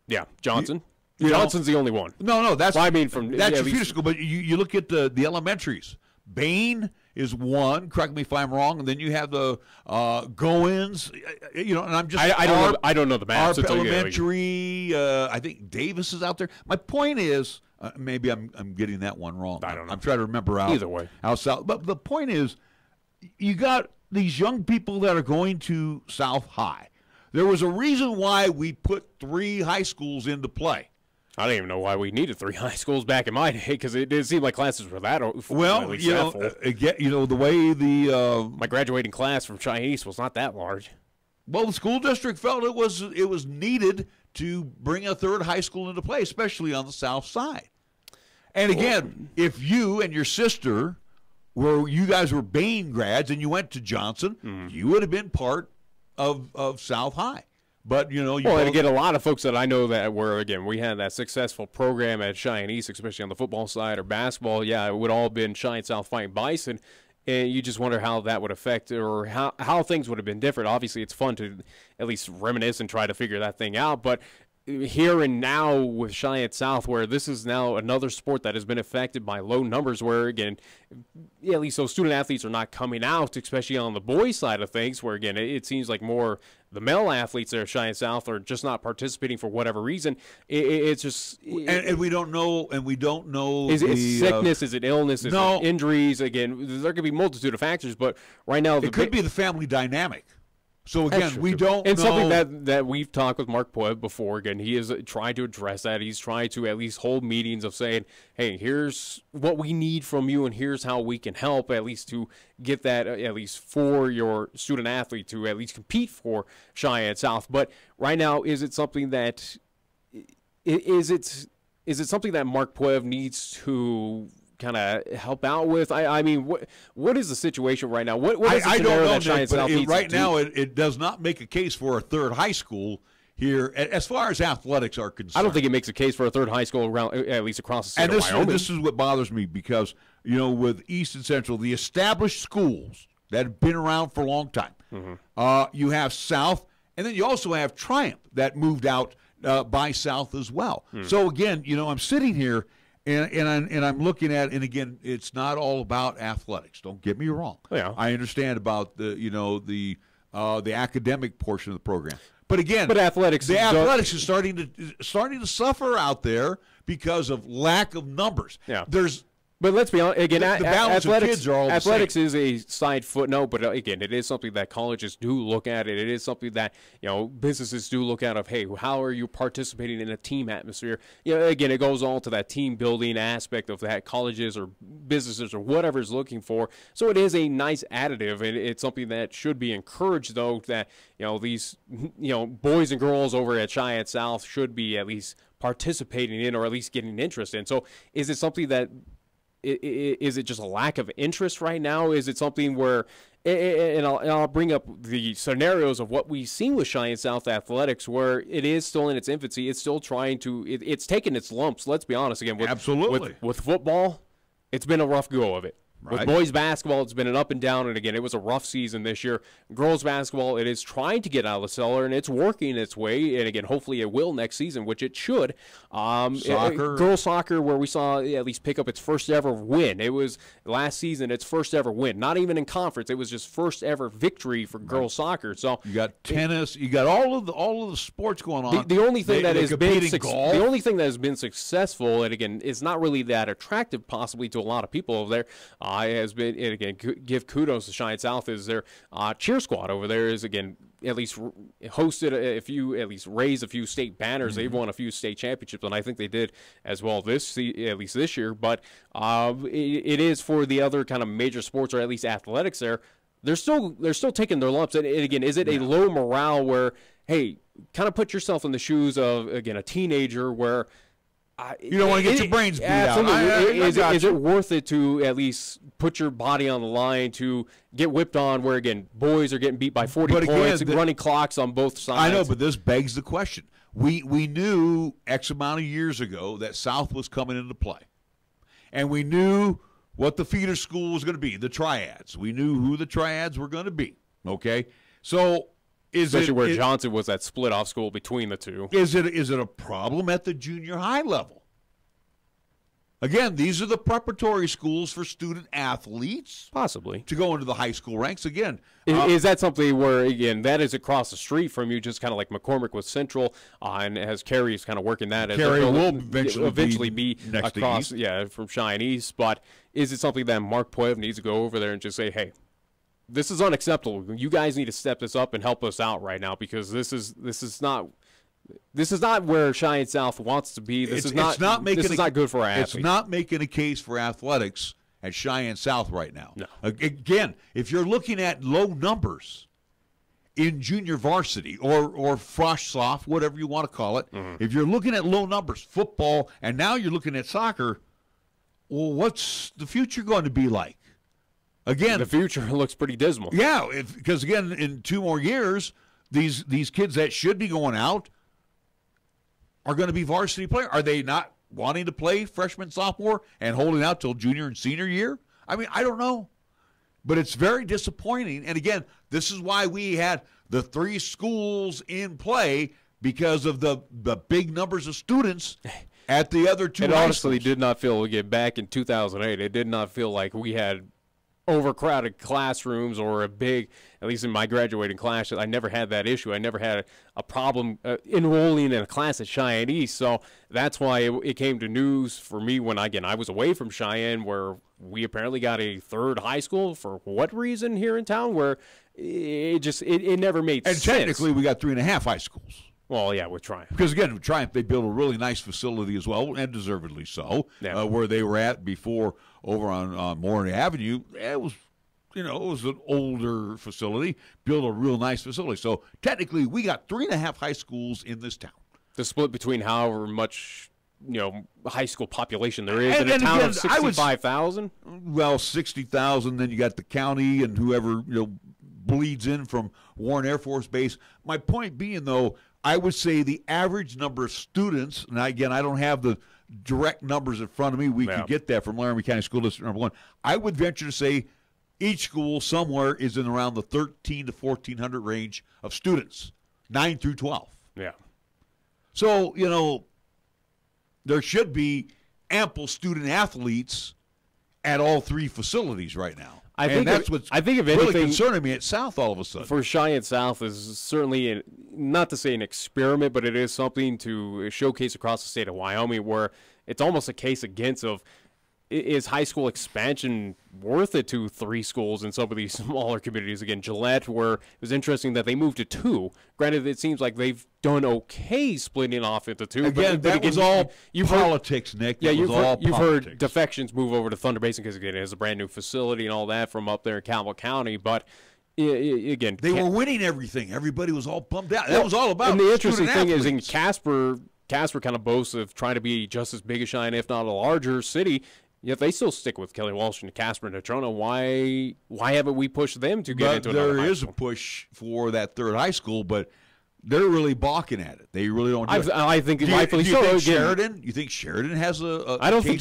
Yeah, Johnson. Johnson's the only one. No, that's Well, I mean, from that's your at feeder least- school. But you look at the elementaries. Bain is one. Correct me if I'm wrong. And then you have the Goins. And I'm just I don't know the maps. Arp Elementary. I think Davis is out there. My point is, maybe I'm getting that one wrong. I don't know. I'm trying to remember Either way. how South. But the point is, you got these young people that are going to South High. There was a reason why we put 3 high schools into play. I don't even know why we needed 3 high schools back in my day, because it didn't seem like classes were that. Well, at least you that know, full. again, the way the My graduating class from Cheyenne East was not that large. well, the school district felt it was needed to bring a 3rd high school into play, especially on the south side. And again, if you and your sister you guys were Bain grads and you went to Johnson, you would have been part of South High. But And again, a lot of folks that I know that we had that successful program at Cheyenne East, especially on the football side or basketball. Yeah, it would all have been Cheyenne South Fighting Bison. And you just wonder how that would affect, or how things would have been different. Obviously, it's fun to at least reminisce and try to figure that thing out. But here and now with Cheyenne South, where this is now another sport that has been affected by low numbers, where, again, at least those student athletes are not coming out, especially on the boys' side of things, where, again, it seems like more the male athletes there at Cheyenne South are just not participating for whatever reason. It's just... And we don't know, Is it sickness? Is it illness? Is it injuries? Again, there could be a multitude of factors, but right now... It could be the family dynamic. So, again, we don't know. And something that we've talked with Mark Poev before, again, he is trying to address that. He's trying to at least hold meetings of saying, hey, here's what we need from you, and here's how we can help, at least to get that, at least for your student athlete to at least compete for Cheyenne South. But right now, is it something that something that Mark Poev needs to kind of help out with? I mean, what is the situation right now? What is the scenario that Cheyenne South needs right to now do? it does not make a case for a 3rd high school here as far as athletics are concerned. I don't think it makes a case for a 3rd high school around, at least across the state of Wyoming. And this is what bothers me, because with East and Central, the established schools that have been around for a long time, you have South, and then you also have Triumph that moved out by South as well. So again, I'm sitting here. And I'm looking at, and again, it's not all about athletics. Don't get me wrong. Yeah. I understand about the academic portion of the program, but again, athletics is starting to suffer out there because of lack of numbers. Yeah. But let's be honest, again, the balance of kids are all the athletics same. is a side footnote, but again, it is something that colleges do look at. It is something that, businesses do look at of, hey, how are you participating in a team atmosphere? Again, it goes all to that team building aspect of that colleges or businesses or whatever is looking for. So it is a nice additive, and it's something that should be encouraged, though, that, these, boys and girls over at Cheyenne South should be at least participating in, or at least getting interest in. So is it something that... Is it just a lack of interest right now? Is it something where, and I'll bring up the scenarios of what we've seen with Cheyenne South athletics, where it is still in its infancy. It's still trying to, it's taken its lumps. Let's be honest again. Absolutely. With football, it's been a rough go of it. Right. With boys basketball, it's been an up and down, and again, it was a rough season this year. Girls basketball, it is trying to get out of the cellar, and it's working its way, and again, hopefully it will next season, which it should. Girls soccer, where we saw at least pick up its first ever win. It was last season its first ever win, not even in conference. It was just first ever victory for girls soccer. So you got tennis, you got all of the sports going on. The only thing that has been the only thing that has been successful, and again, it's not really that attractive possibly to a lot of people over there. Has been, and again, give kudos to Cheyenne South, is their cheer squad over there is, again, at least hosted at least raised a few state banners. They've won a few state championships, and I think they did as well at least this year. But it is for the other kind of major sports, or at least athletics there. They're still taking their lumps. And again, is it a low morale where, hey, kind of put yourself in the shoes of, again, a teenager where you don't want to get your brains beat absolutely. out. Is it worth it to at least put your body on the line to get whipped on, where, again, boys are getting beat by 40 points, running clocks on both sides? I know, but this begs the question. We knew X amount of years ago that South was coming into play. And we knew what the feeder school was going to be, the triads. We knew who the triads were going to be, okay? So Especially where Johnson was that split-off school between the two. Is it a problem at the junior high level? Again, these are the preparatory schools for student athletes. Possibly. To go into the high school ranks. Again. Is that something where, again, that is across the street from you, just kind of like McCormick with Central, and as KRAE is kind of working that. KRAE will eventually be next across, from Cheyenne East. But is it something that Mark Poev needs to go over there and just say, hey, this is unacceptable. You guys need to step this up and help us out right now, because this is not where Cheyenne South wants to be. This is not good for our athletes. It's not making a case for athletics at Cheyenne South right now. No. Again, if you're looking at low numbers in junior varsity or frosh soft, whatever you want to call it, if you're looking at low numbers, football, and now you're looking at soccer, well, what's the future going to be like? Again, the future looks pretty dismal. Yeah, because again, in 2 more years, these kids that should be going out are going to be varsity players. Are they not wanting to play freshman, sophomore, and holding out till junior and senior year? I mean, I don't know. But it's very disappointing. And again, this is why we had the 3 schools in play, because of the big numbers of students at the other 2 It high honestly schools. did not feel, again, back in 2008, it did not feel like we had overcrowded classrooms or a big, at least in my graduating class, I never had that issue. I never had a problem enrolling in a class at Cheyenne East. So that's why it came to news for me when, again, I was away from Cheyenne, where we apparently got a 3rd high school for what reason here in town, where it never made sense. And technically, we got 3.5 high schools. Well, yeah, with Triumph. Because, again, with Triumph, they built a really nice facility as well, and deservedly so, where they were at before over on Moore Avenue. It was, it was an older facility, built a real nice facility. So, technically, we got 3.5 high schools in this town. The split between however much, high school population there is in a town again, of 65,000? Well, 60,000, then you got the county and whoever, bleeds in from Warren Air Force Base. My point being, though, I would say the average number of students, and again, I don't have the direct numbers in front of me. We could get that from Laramie County School District number 1. I would venture to say each school somewhere is in around the 1,300 to 1,400 range of students, 9 through 12. Yeah. So, there should be ample student athletes at all 3 facilities right now. I think if really anything, concerning me at South all of a sudden. For Cheyenne South is certainly, not to say an experiment, but it is something to showcase across the state of Wyoming, where it's almost a case against of, is high school expansion worth it to 3 schools in some of these smaller communities? Again, Gillette, where it was interesting that they moved to 2. Granted, it seems like they've done okay splitting off into 2. Again, that was all politics, Nick. Yeah, you've heard defections move over to Thunder Basin because, again, it has a brand new facility and all that from up there in Campbell County. But, again, they were winning everything. Everybody was all bummed out. That was all about. And the interesting thing is, in Casper kind of boasts of trying to be just as big as Cheyenne, if not a larger city. Yet they still stick with Kelly Walsh and Casper and Natrona. Why haven't we pushed them to get into another high school? There is a push for that 3rd high school, but they're really balking at it. They really don't. I think rightfully so. You think Sheridan has a? I don't think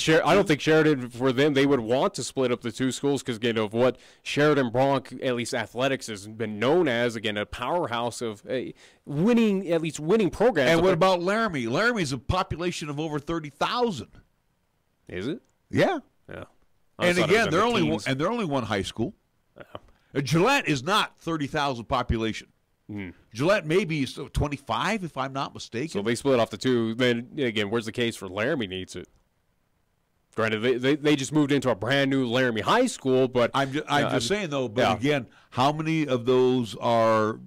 Sheridan, for them, they would want to split up the 2 schools because, again, of what Sheridan Bronc, at least athletics, has been known as, again, a powerhouse of winning programs. And what about Laramie? Laramie's a population of over 30,000. Is it? Yeah. Yeah. And again, they're only one high school. Yeah. Gillette is not 30,000 population. Gillette maybe is 25, if I'm not mistaken. So they split off the 2. Then again, where's the case for Laramie needs it? Granted, they just moved into a brand new Laramie High School, but I'm just saying though. But again, how many of those are?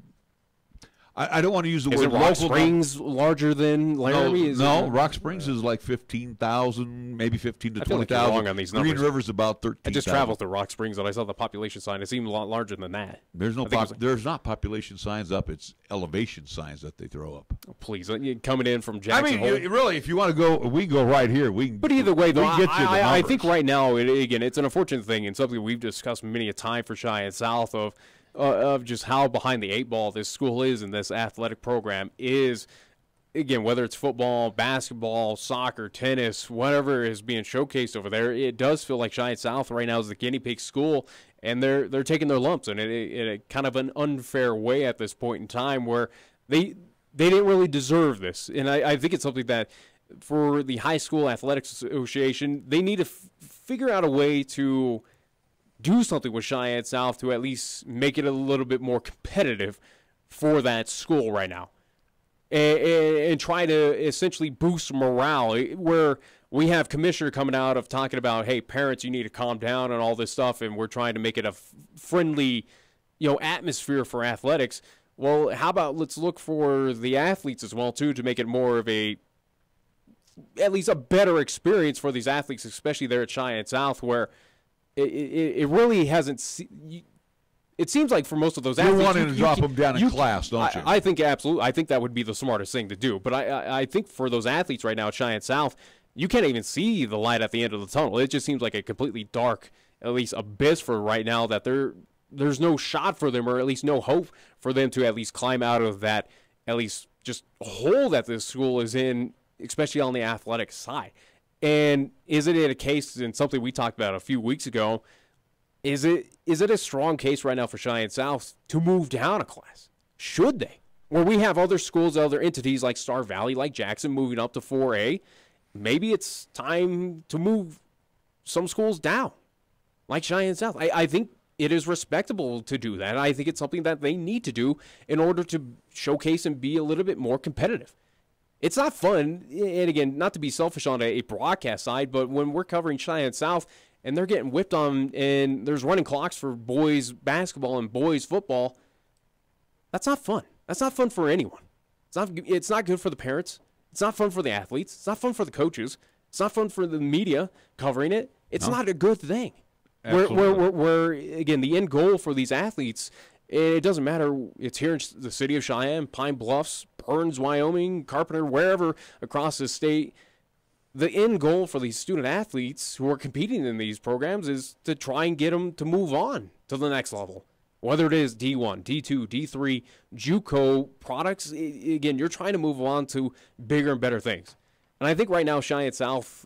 I don't want to use the word local. Rock Springs larger than Laramie? No, Rock Springs is like 15,000, maybe 15 to 20,000. Wrong on these numbers. Green River's about 13,000. I just traveled to Rock Springs and I saw the population sign. It seemed a lot larger than that. There's not population signs up. It's elevation signs that they throw up. Oh, please, coming in from Jackson Hole. I mean, really, if you want to go, we can go right here. But either way, though, I think right now, again, it's an unfortunate thing and something we've discussed many a time for Cheyenne South of just how behind the 8 ball this school is and this athletic program is. Again, whether it's football, basketball, soccer, tennis, whatever is being showcased over there, it does feel like Cheyenne South right now is the guinea pig school. and they're taking their lumps in a kind of an unfair way at this point in time where they didn't really deserve this. And I think it's something that for the High School Athletics Association, they need to figure out a way to do something with Cheyenne South to at least make it a little bit more competitive for that school right now. And try to essentially boost morale, where we have commissioner coming out of talking about, hey, parents, you need to calm down and all this stuff, and we're trying to make it a friendly, atmosphere for athletics. Well, how about let's look for the athletes as well, too, to make it more of at least a better experience for these athletes, especially there at Cheyenne South, where it really hasn't. It seems like for most of those athletes, you're wanting to drop them down in class, don't you? I think absolutely. I think that would be the smartest thing to do. But I think for those athletes right now at Cheyenne South, you can't even see the light at the end of the tunnel. It just seems like a completely dark, at least abyss for right now, that there's no shot for them, or at least no hope for them to at least climb out of that, at least just hole that this school is in, especially on the athletic side. And isn't it a case, and something we talked about a few weeks ago, is it a strong case right now for Cheyenne South to move down a class? Should they? Where we have other schools, other entities like Star Valley, like Jackson, moving up to 4A, maybe it's time to move some schools down, like Cheyenne South. I think it is respectable to do that. I think it's something that they need to do in order to showcase and be a little bit more competitive. It's not fun, and again, not to be selfish on a broadcast side, but when we're covering Cheyenne South and they're getting whipped on, and there's running clocks for boys basketball and boys football, that's not fun. That's not fun for anyone. It's not good for the parents. It's not fun for the athletes. It's not fun for the coaches. It's not fun for the media covering it. It's not a good thing. Where again, the end goal for these athletes, it doesn't matter. It's here in the city of Cheyenne, Pine Bluffs, Burns, Wyoming, Carpenter, wherever across the state. The end goal for these student athletes who are competing in these programs is to try and get them to move on to the next level. Whether it is D1, D2, D3, JUCO products, again, you're trying to move on to bigger and better things. And I think right now Cheyenne South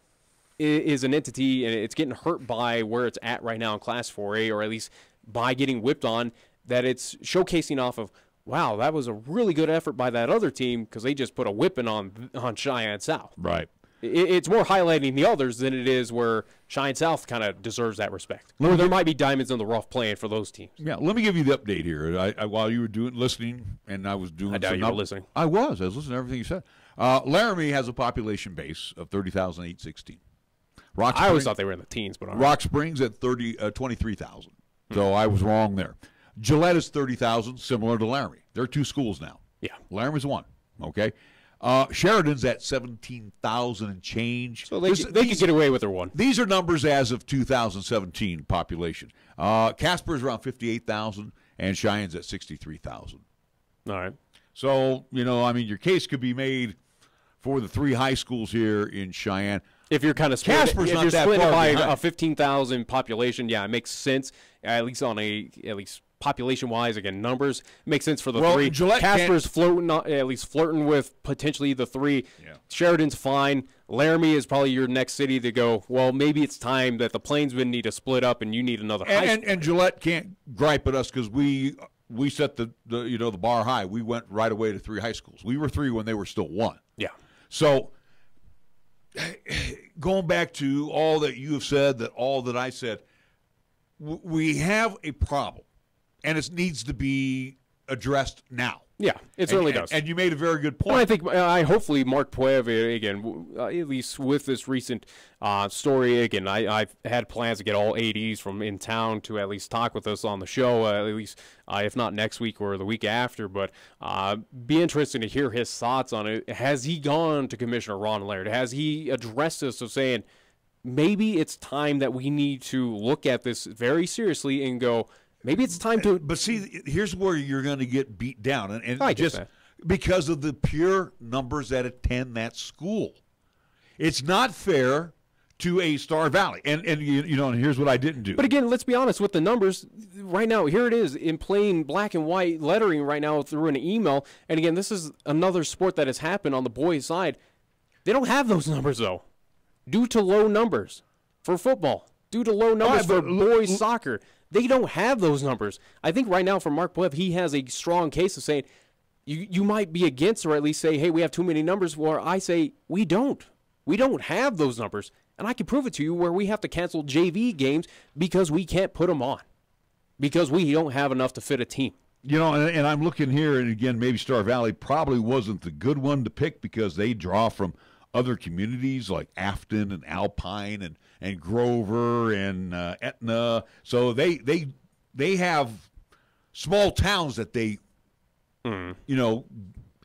is an entity, and it's getting hurt by where it's at right now in Class 4A, or at least by getting whipped on, that it's showcasing off of, wow, that was a really good effort by that other team because they just put a whipping on Cheyenne South. Right. It's more highlighting the others than it is where Cheyenne South kind of deserves that respect. Or there might be diamonds in the rough playing for those teams. Yeah, let me give you the update here. While you were listening, and I was doing. I doubt you were listening. I was listening to everything you said. Laramie has a population base of 30,816. I always thought they were in the teens, but Rock Springs at 23,000. So I was wrong there. Gillette is 30,000, similar to Laramie. There are two schools now. Yeah, Laramie's one. Okay. Sheridan's at 17,000 and change. So they could get away with their one. These are numbers as of 2017 population. Casper's around 58,000, and Cheyenne's at 63,000. All right. So, your case could be made for the three high schools here in Cheyenne. If you're kind of split by a 15,000 population, yeah, it makes sense. At least population-wise, again, numbers makes sense for the three. Casper's flirting with potentially the three. Yeah. Sheridan's fine. Laramie is probably your next city to go, well, maybe it's time that the Plainsmen need to split up and you need another high school. And Gillette can't gripe at us because we set the bar high. We went right away to three high schools. We were three when they were still one. Yeah. So going back to all that you have said, all that I said, we have a problem. And it needs to be addressed now. Yeah, it certainly does. And you made a very good point. And I think hopefully Mark Pueve, again, at least with this recent story, again, I've had plans to get all ADs from in town to at least talk with us on the show, at least if not next week or the week after. But be interesting to hear his thoughts on it. Has he gone to Commissioner Ron Laird? Has he addressed this of saying, maybe it's time that we need to look at this very seriously and go, maybe it's time to. But see, here's where you're going to get beat down, and I just because of the pure numbers that attend that school, it's not fair to a Star Valley. And here's what I didn't do. But again, let's be honest with the numbers right now. Here it is in plain black and white lettering right now through an email. And again, this is another sport that has happened on the boys' side. They don't have those numbers though, due to low numbers for football, due to low numbers for boys' soccer. They don't have those numbers. I think right now for Mark Webb, he has a strong case of saying you might be against, or at least say, hey, we have too many numbers, where I say we don't. We don't have those numbers. And I can prove it to you where we have to cancel JV games because we can't put them on, because we don't have enough to fit a team. You know, and I'm looking here, and again, maybe Star Valley probably wasn't the good one to pick because they draw from other communities like Afton and Alpine and Grover and Etna. So they have small towns that they,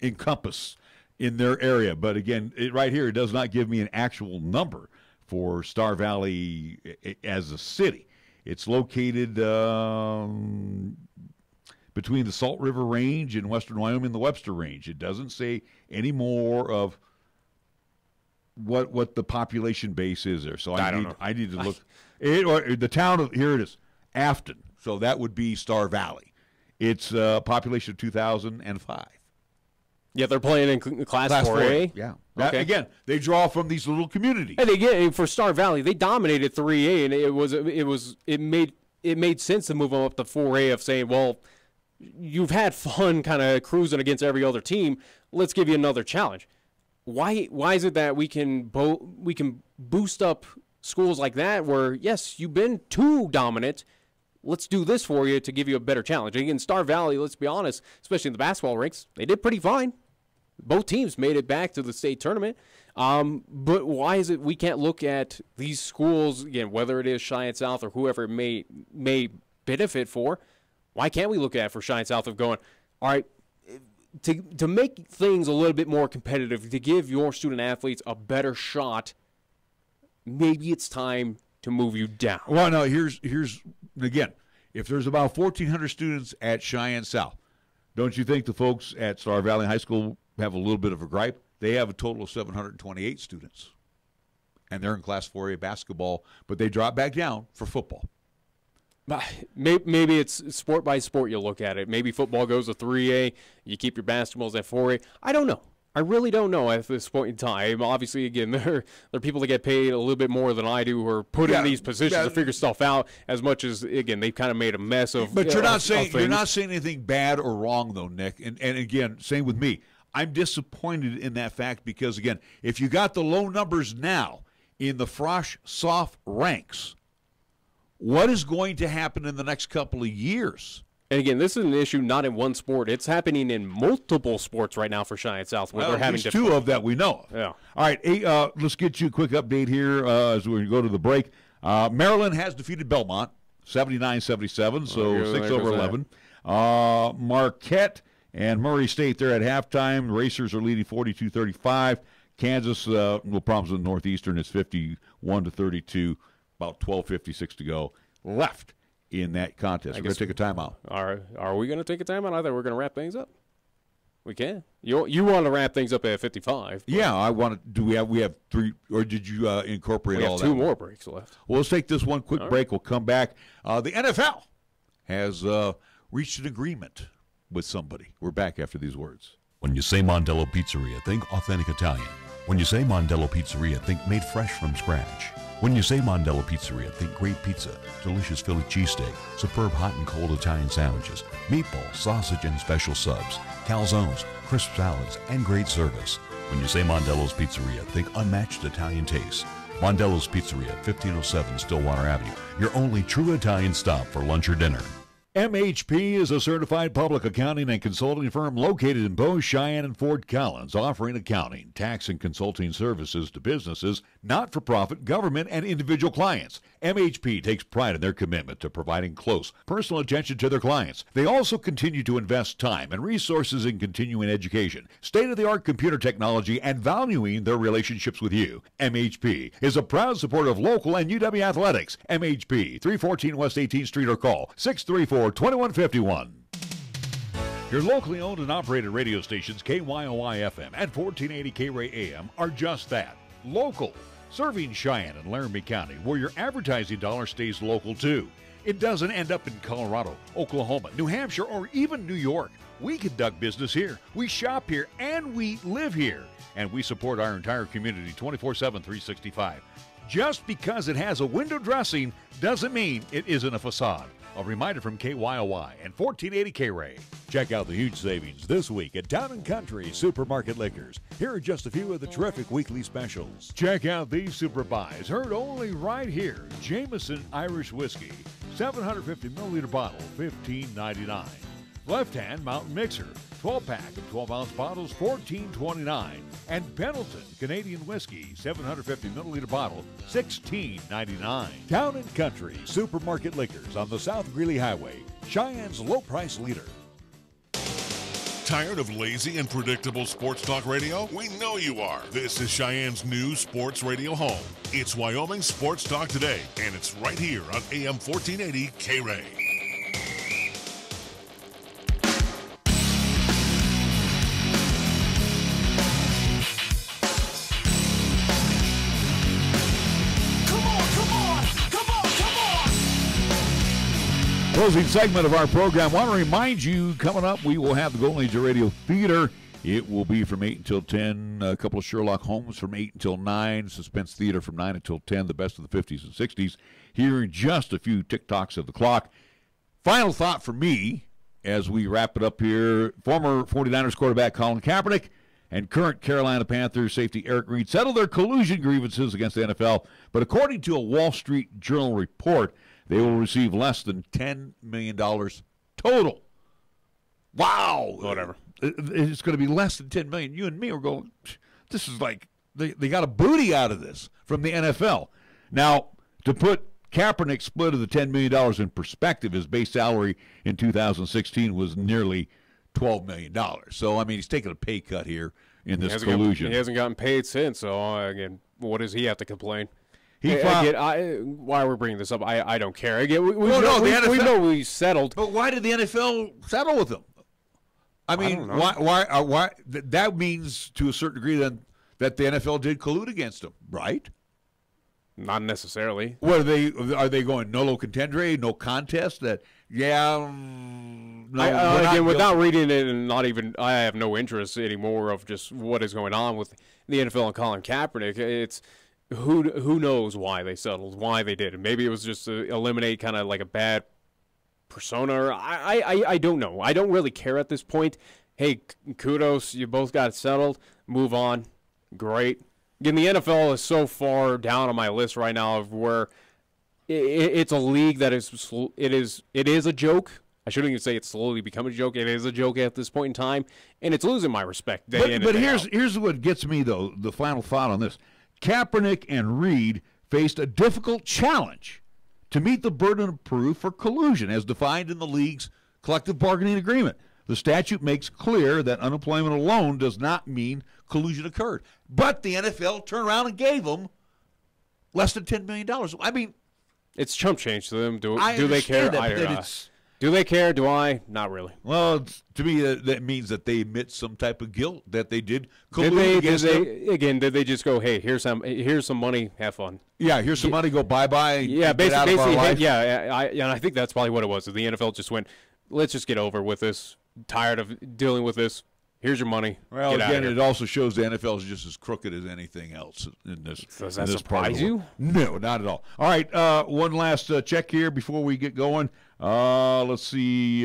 encompass in their area. But again, right here, it does not give me an actual number for Star Valley as a city. It's located between the Salt River Range in western Wyoming and the Webster Range. It doesn't say any more of what the population base is there. So I need to look. The town of, here it is, Afton. So that would be Star Valley. It's a population of 2,005. Yeah, they're playing in Class 4A. Yeah. Okay. Again, they draw from these little communities. And again, for Star Valley, they dominated 3A, and it made sense to move them up to 4A of saying, well, you've had fun kind of cruising against every other team. Let's give you another challenge. Why is it that we can boost up schools like that where, yes, you've been too dominant, let's do this for you to give you a better challenge. Again, Star Valley, let's be honest, especially in the basketball ranks, they did pretty fine. Both teams made it back to the state tournament. But why is it we can't look at these schools, again, whether it is Cheyenne South or whoever it may benefit for, why can't we look at it for Cheyenne South of going, all right, to make things a little bit more competitive, to give your student athletes a better shot, maybe it's time to move you down. Well, no, here's again, if there's about 1,400 students at Cheyenne South, don't you think the folks at Star Valley High School have a little bit of a gripe? They have a total of 728 students, and they're in Class 4A basketball, but they drop back down for football. Maybe it's sport by sport you look at it. Maybe football goes to 3A, you keep your basketballs at 4A. I don't know. I really don't know at this point in time. Obviously, again, there are people that get paid a little bit more than I do who are put in these positions to figure stuff out, as much as, again, they've kind of made a mess of. But you're not saying anything bad or wrong, though, Nick. And again, same with me. I'm disappointed in that fact because, again, if you got the low numbers now in the Frosh soft ranks, what is going to happen in the next couple of years? And again, this is an issue not in one sport. It's happening in multiple sports right now for Cheyenne South. Where they're having two of that we know of. Yeah. All right, hey, let's get you a quick update here as we go to the break. Maryland has defeated Belmont 79-77, so 6 over 11. Marquette and Murray State, they're at halftime. Racers are leading 42-35. Kansas, no problems with Northeastern. It's 51-32. About 12:56 to go left in that contest. We're going to take a timeout. Are we going to take a timeout? I thought we were going to wrap things up. We can. You want to wrap things up at 55? Yeah, I want to. Do we have three, or did you incorporate all that? We have two more breaks left. Well, let's take this one quick break. We'll come back. The NFL has reached an agreement with somebody. We're back after these words. When you say Mondello Pizzeria, think authentic Italian. When you say Mondello Pizzeria, think made fresh from scratch. When you say Mondello Pizzeria, think great pizza, delicious Philly cheesesteak, superb hot and cold Italian sandwiches, meatballs, sausage, and special subs, calzones, crisp salads, and great service. When you say Mondello's Pizzeria, think unmatched Italian taste. Mondello's Pizzeria, 1507 Stillwater Avenue, your only true Italian stop for lunch or dinner. MHP is a certified public accounting and consulting firm located in both Cheyenne and Fort Collins, offering accounting, tax, and consulting services to businesses, not-for-profit, government, and individual clients. MHP takes pride in their commitment to providing close, personal attention to their clients. They also continue to invest time and resources in continuing education, state-of-the-art computer technology, and valuing their relationships with you. MHP is a proud supporter of local and UW athletics. MHP, 314 West 18th Street, or call 634-2151. Your locally owned and operated radio stations, KYOI-FM and 1480 KRAE AM, are just that, local. Serving Cheyenne and Laramie County, where your advertising dollar stays local too. It doesn't end up in Colorado, Oklahoma, New Hampshire, or even New York. We conduct business here, we shop here, and we live here. And we support our entire community 24/7, 365. Just because it has a window dressing doesn't mean it isn't a facade. A reminder from KYOY and 1480 KRAE. Check out the huge savings this week at Town & Country Supermarket Liquors. Here are just a few of the terrific weekly specials. Check out these super buys, heard only right here. Jameson Irish Whiskey, 750 milliliter bottle, $15.99. Left Hand Mountain Mixer, 12-pack of 12-ounce bottles, $14.29. And Pendleton Canadian Whiskey, 750 milliliter bottle, $16.99. Town & Country Supermarket Liquors on the South Greeley Highway, Cheyenne's low-price leader. Tired of lazy and predictable sports talk radio? We know you are. This is Cheyenne's new sports radio home. It's Wyoming Sports Talk Today, and it's right here on AM 1480 KRAE. Closing segment of our program. I want to remind you, coming up, we will have the Golden Age of Radio Theater. It will be from 8 until 10. A couple of Sherlock Holmes from 8 until 9. Suspense Theater from 9 until 10. The best of the 50s and 60s. Here in just a few tick-tocks of the clock. Final thought for me as we wrap it up here. Former 49ers quarterback Colin Kaepernick and current Carolina Panthers safety Eric Reid settled their collusion grievances against the NFL. But according to a Wall Street Journal report, they will receive less than $10 million total. Wow. Whatever. It's going to be less than $10 million. You and me are going, this is like, they got a booty out of this from the NFL. Now, to put Kaepernick's split of the $10 million in perspective, his base salary in 2016 was nearly $12 million. So, I mean, he's taking a pay cut here in this collusion. He hasn't gotten paid since, so, again, what does he have to complain? Why we're bringing this up, I don't care. Again, we know we settled. But why did the NFL settle with him? I mean, why? That means to a certain degree then that the NFL did collude against him, right? Not necessarily. What are they going nolo contendere, no contest? That without reading it and not even, I have no interest anymore of just what is going on with the NFL and Colin Kaepernick. It's who knows why they settled, why they did it. Maybe it was just to eliminate kind of like a bad persona. I don't know. I don't really care at this point. Hey, kudos. You both got it settled. Move on. Great. Again, the NFL is so far down on my list right now of where it's a league that it is a joke. I shouldn't even say it's slowly becoming a joke. It is a joke at this point in time, and it's losing my respect. But here's what gets me, though, the final thought on this. Kaepernick and Reid faced a difficult challenge to meet the burden of proof for collusion as defined in the league's collective bargaining agreement. The statute makes clear that unemployment alone does not mean collusion occurred. But the NFL turned around and gave them less than $10 million. I mean, it's chump change to them. Do they care? Do they care? Do I? Not really. Well, to me, that means that they admit some type of guilt that they did collude against them. Again, did they just go, hey, here's some money, have fun? Yeah, here's some money, go bye-bye. Yeah, basically, and I think that's probably what it was. The NFL just went, let's just get over with this. Tired of dealing with this. Here's your money. Well, again, it also shows the NFL is just as crooked as anything else in this. Does that surprise you? No, not at all. All right, one last check here before we get going. Let's see.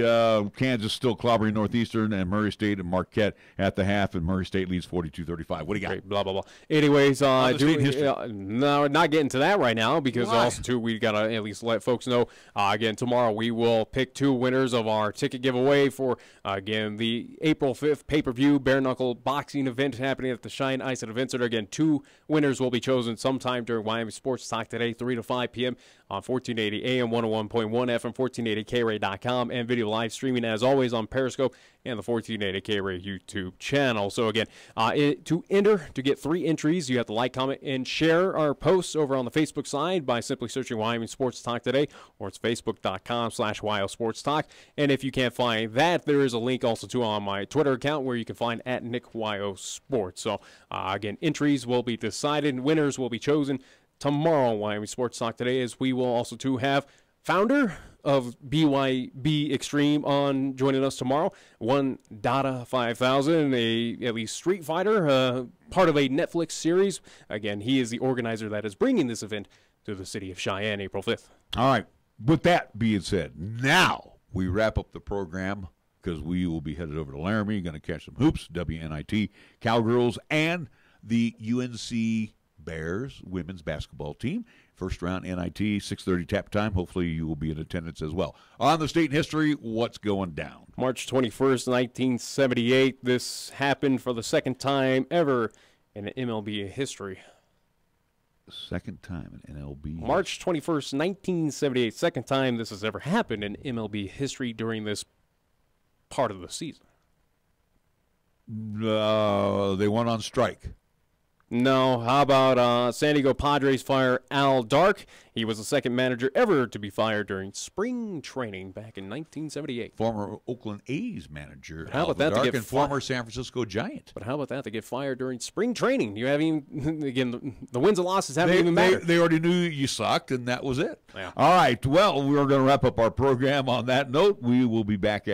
Kansas still clobbering Northeastern, and Murray State and Marquette at the half, and Murray State leads 42-35. What do you got? Great, blah, blah, blah. Anyways, no, we're not getting to that right now because also, too, we got to at least let folks know. Again, tomorrow we will pick two winners of our ticket giveaway for, again, the April 5th pay-per-view bare-knuckle boxing event happening at the Shine Ice at Event Center. Again, two winners will be chosen sometime during Wyoming Sports Talk today, 3 to 5 p.m. on 1480 AM 101.1 FM 1480KRAE.com and video live streaming as always on Periscope and the 1480 KRAE YouTube channel. So again, to enter, to get 3 entries, you have to like, comment, and share our posts over on the Facebook side by simply searching Wyoming Sports Talk Today, or it's facebook.com/WYO Sports Talk. And if you can't find that, there is a link also to on my Twitter account where you can find at NickWyo Sports. So again, entries will be decided, winners will be chosen tomorrow on Wyoming Sports Talk Today, as we will also to have founder of BYB Extreme on joining us tomorrow. One Dada 5000, at least Street Fighter, part of a Netflix series. Again, he is the organizer that is bringing this event to the city of Cheyenne April 5th. All right. with that being said, now we wrap up the program because we will be headed over to Laramie, going to catch some hoops, WNIT, Cowgirls, and the UNC Bears women's basketball team. First round NIT, 6:30 tap time. Hopefully you will be in attendance as well. On the state history, what's going down? March 21st, 1978. This happened for the second time ever in MLB history. Second time in MLB. March 21st, 1978. Second time this has ever happened in MLB history during this part of the season. They went on strike. No. How about San Diego Padres fire Al Dark? He was the second manager ever to be fired during spring training back in 1978. Former Oakland A's manager. How about that to get and former San Francisco Giant. But how about that to get fired during spring training? You haven't even, again, the wins and losses haven't even mattered. They already knew you sucked, and that was it. Yeah. All right. Well, we're going to wrap up our program on that note. We will be back at it